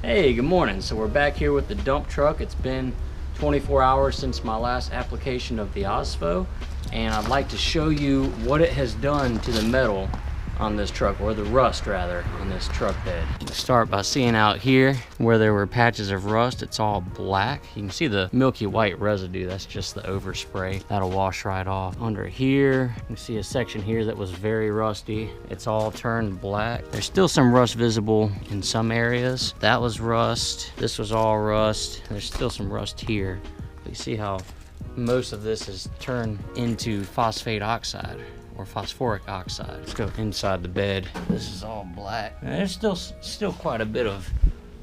Hey, good morning. So we're back here with the dump truck. It's been 24 hours since my last application of the OSFO, and I'd like to show you what it has done to the metal on this truck, or the rust rather, on this truck bed. Start by seeing out here where there were patches of rust. It's all black. You can see the milky white residue. That's just the overspray. That'll wash right off. Under here, you can see a section here that was very rusty. It's all turned black. There's still some rust visible in some areas. That was rust. This was all rust. There's still some rust here. But you see how most of this is turned into phosphate oxide, or phosphoric oxide. Let's go inside the bed. This is all black. And there's still quite a bit of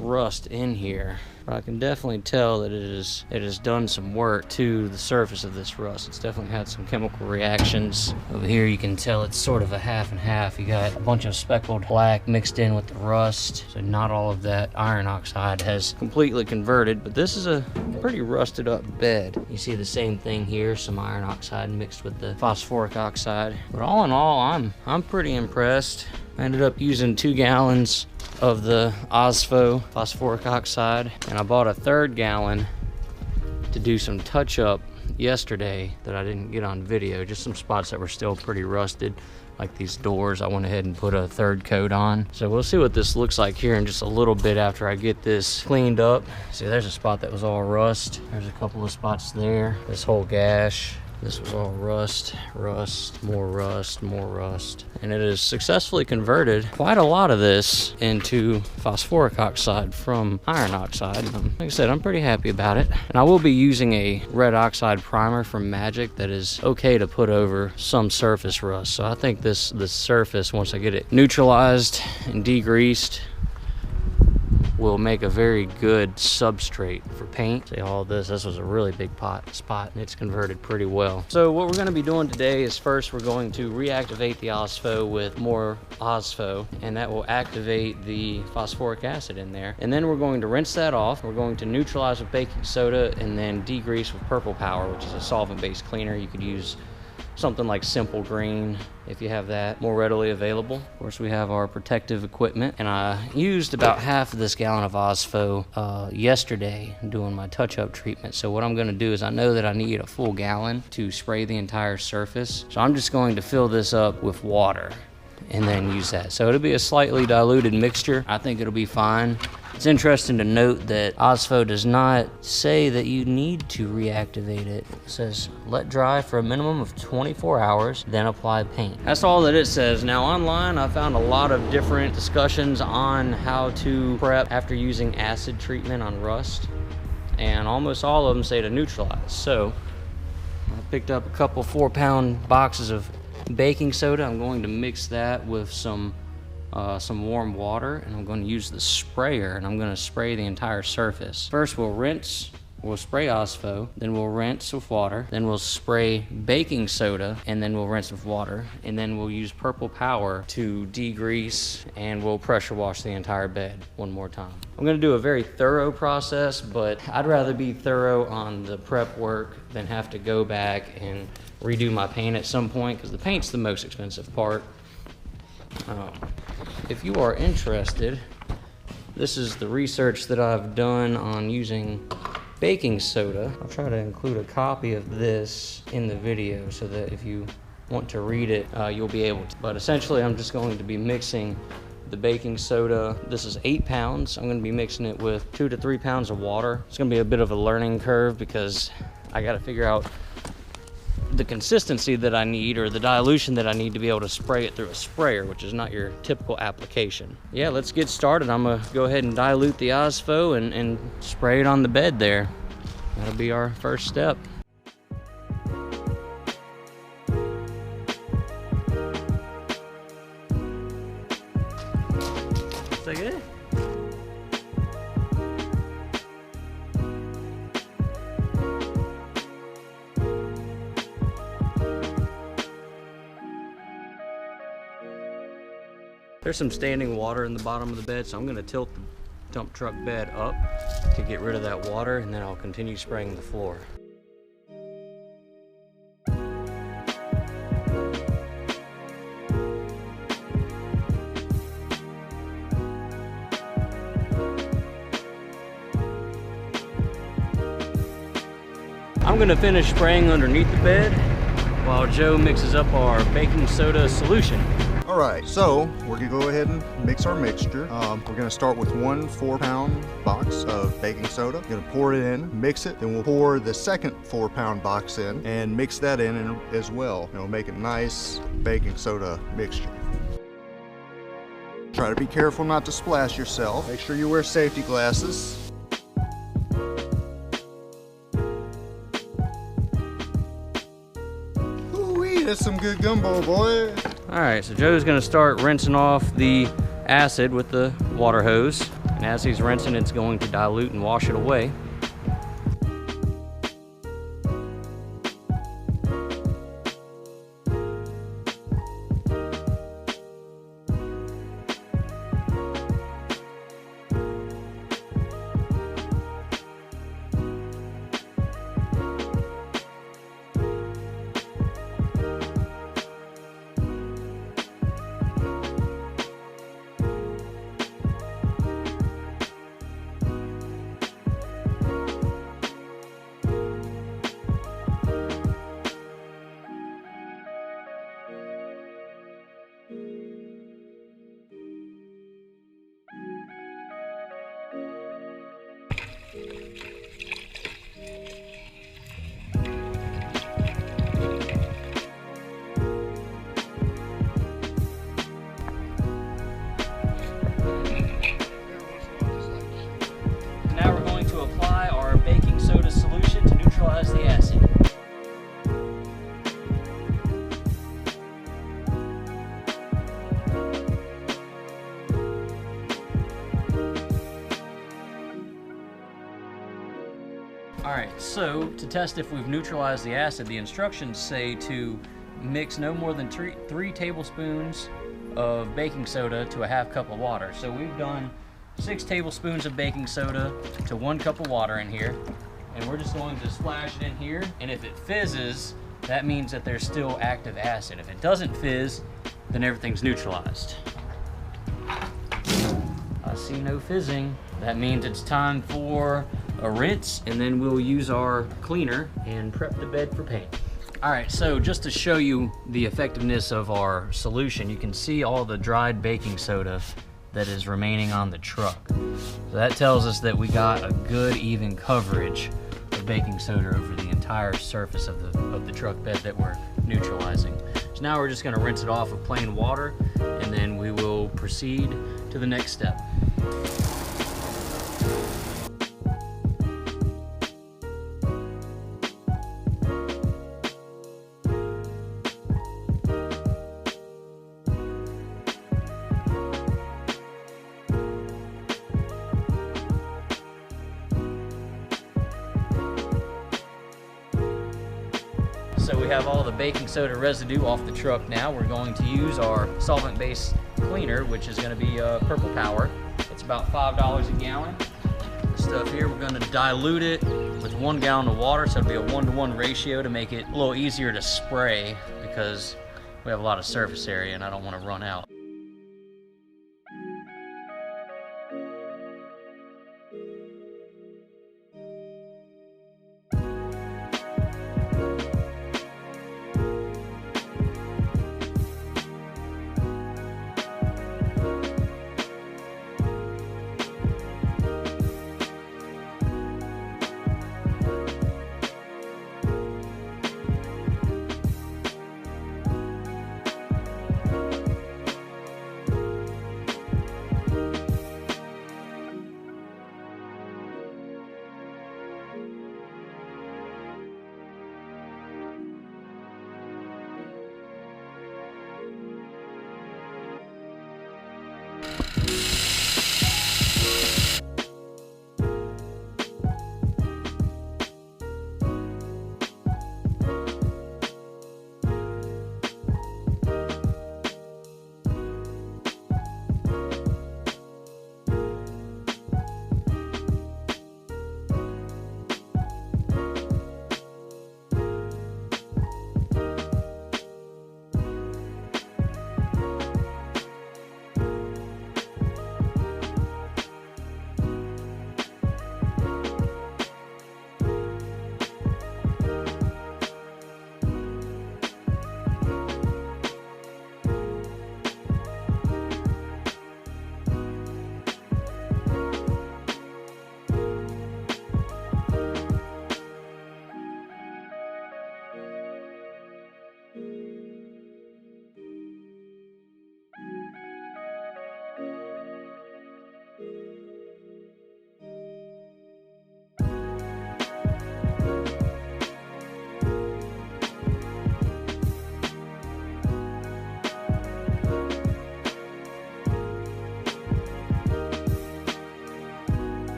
rust in here, but I can definitely tell that it has done some work to the surface of this rust. It's definitely had some chemical reactions. Over here you can tell it's sort of a half and half. You got a bunch of speckled black mixed in with the rust, so not all of that iron oxide has completely converted, but this is a pretty rusted up bed. You see the same thing here, some iron oxide mixed with the phosphoric oxide. But all in all, I'm pretty impressed. I ended up using 2 gallons of the OSFO phosphoric oxide, and I bought a 3rd gallon to do some touch up yesterday that I didn't get on video. Just some spots that were still pretty rusted, like these doors. I went ahead and put a 3rd coat on. So we'll see what this looks like here in just a little bit after I get this cleaned up. See, there's a spot that was all rust. There's a couple of spots there. This whole gash. This was all rust, more rust, more rust. And it has successfully converted quite a lot of this into phosphoric oxide from iron oxide. Like I said, I'm pretty happy about it. And I will be using a red oxide primer from Magic that is okay to put over some surface rust. So I think this surface, once I get it neutralized and degreased, will make a very good substrate for paint. See, all this was a really big spot, and it's converted pretty well. So what we're going to be doing today is, first we're going to reactivate the OSFO with more OSFO, and that will activate the phosphoric acid in there. And then we're going to rinse that off. We're going to neutralize with baking soda and then degrease with Purple Power, which is a solvent-based cleaner. You could use something like Simple Green if you have that more readily available. Of course, we have our protective equipment, and I used about half of this gallon of OSFO yesterday doing my touch-up treatment. So what I'm going to do is, I know that I need a full gallon to spray the entire surface, so I'm just going to fill this up with water and then use that. So it'll be a slightly diluted mixture. I think it'll be fine. It's interesting to note that OSFO does not say that you need to reactivate it. It says let dry for a minimum of 24 hours, then apply paint. That's all that it says. Now online, I found a lot of different discussions on how to prep after using acid treatment on rust, and almost all of them say to neutralize. So I picked up a couple 4-pound boxes of baking soda. I'm going to mix that with some warm water, and I'm going to use the sprayer, and I'm going to spray the entire surface. First we'll rinse, we'll spray OSFO, then we'll rinse with water, then we'll spray baking soda, and then we'll rinse with water, and then we'll use Purple Power to degrease, and we'll pressure wash the entire bed one more time. I'm going to do a very thorough process, but I'd rather be thorough on the prep work than have to go back and redo my paint at some point, because the paint's the most expensive part. If you are interested, this is the research that I've done on using baking soda. I'll try to include a copy of this in the video so that if you want to read it, you'll be able to. But essentially, I'm just going to be mixing the baking soda. This is 8 pounds. I'm going to be mixing it with 2 to 3 pounds of water. It's going to be a bit of a learning curve because I got to figure out the consistency that I need, or the dilution that I need, to be able to spray it through a sprayer, which is not your typical application. Yeah, let's get started. I'm gonna go ahead and dilute the OSFO and spray it on the bed there. That'll be our first step. Is that good? There's some standing water in the bottom of the bed, so I'm going to tilt the dump truck bed up to get rid of that water, and then I'll continue spraying the floor. I'm gonna finish spraying underneath the bed while Joe mixes up our baking soda solution. All right, so we're gonna go ahead and mix our mixture. We're gonna start with one 4-pound box of baking soda. Gonna pour it in, mix it, then we'll pour the second 4-pound box in and mix that in as well. It'll make a nice baking soda mixture. Try to be careful not to splash yourself. Make sure you wear safety glasses. Ooh-wee, that's some good gumbo, boy. All right, so Joe's gonna start rinsing off the acid with the water hose. And as he's rinsing, it's going to dilute and wash it away. Now we're going to apply our baking soda solution to neutralize the acid. Alright, so to test if we've neutralized the acid, the instructions say to mix no more than 3 tablespoons of baking soda to a half cup of water. So we've done 6 tablespoons of baking soda to 1 cup of water in here, and we're just going to splash it in here, and if it fizzes, that means that there's still active acid. If it doesn't fizz, then everything's neutralized. I see no fizzing. That means it's time for a rinse, and then we'll use our cleaner and prep the bed for paint. All right, so just to show you the effectiveness of our solution, you can see all the dried baking soda that is remaining on the truck. So that tells us that we got a good even coverage of baking soda over the entire surface of the truck bed that we're neutralizing. So now we're just gonna rinse it off with plain water, and then we will proceed to the next step. So we have all the baking soda residue off the truck now. We're going to use our solvent-based cleaner, which is going to be Purple Power. It's about $5 a gallon. This stuff here, we're going to dilute it with 1 gallon of water, so it'll be a 1-to-1 ratio to make it a little easier to spray because we have a lot of surface area and I don't want to run out.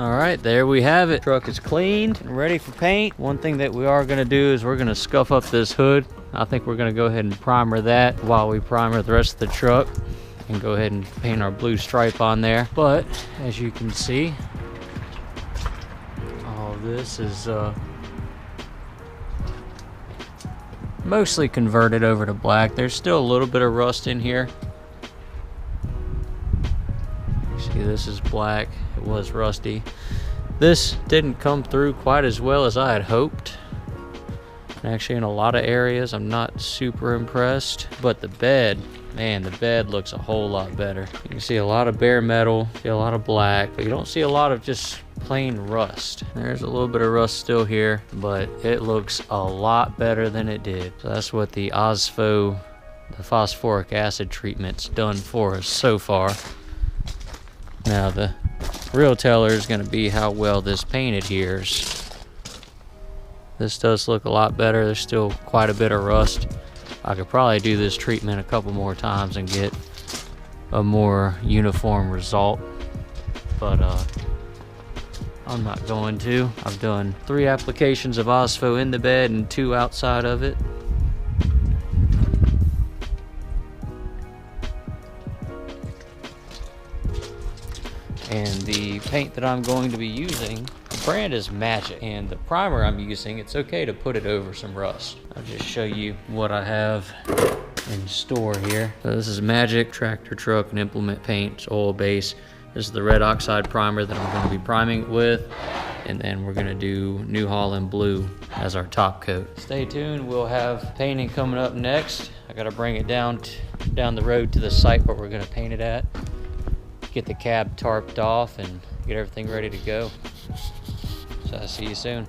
All right, there we have it. Truck is cleaned and ready for paint. One thing that we are gonna do is we're gonna scuff up this hood. I think we're gonna go ahead and primer that while we primer the rest of the truck and go ahead and paint our blue stripe on there. But as you can see, all this is mostly converted over to black. There's still a little bit of rust in here. You see, this is black. It was rusty. This didn't come through quite as well as I had hoped. Actually, in a lot of areas, I'm not super impressed. But the bed, man, the bed looks a whole lot better. You can see a lot of bare metal, see a lot of black, but you don't see a lot of just plain rust. There's a little bit of rust still here, but it looks a lot better than it did. So that's what the OSFO, the phosphoric acid treatment's done for us so far. Now the real teller is going to be how well this paint adheres. This does look a lot better. There's still quite a bit of rust. I could probably do this treatment a couple more times and get a more uniform result, but I'm not going to. I've done 3 applications of OSFO in the bed and 2 outside of it. And the paint that I'm going to be using, the brand is Magic, and the primer I'm using, it's okay to put it over some rust. I'll just show you what I have in store here. So this is Magic Tractor Truck and Implement Paint. It's oil base. This is the red oxide primer that I'm going to be priming it with, and then we're going to do New Holland Blue as our top coat. Stay tuned. We'll have painting coming up next. I got to bring it down the road to the site where we're going to paint it at. Get the cab tarped off and get everything ready to go. So I'll see you soon.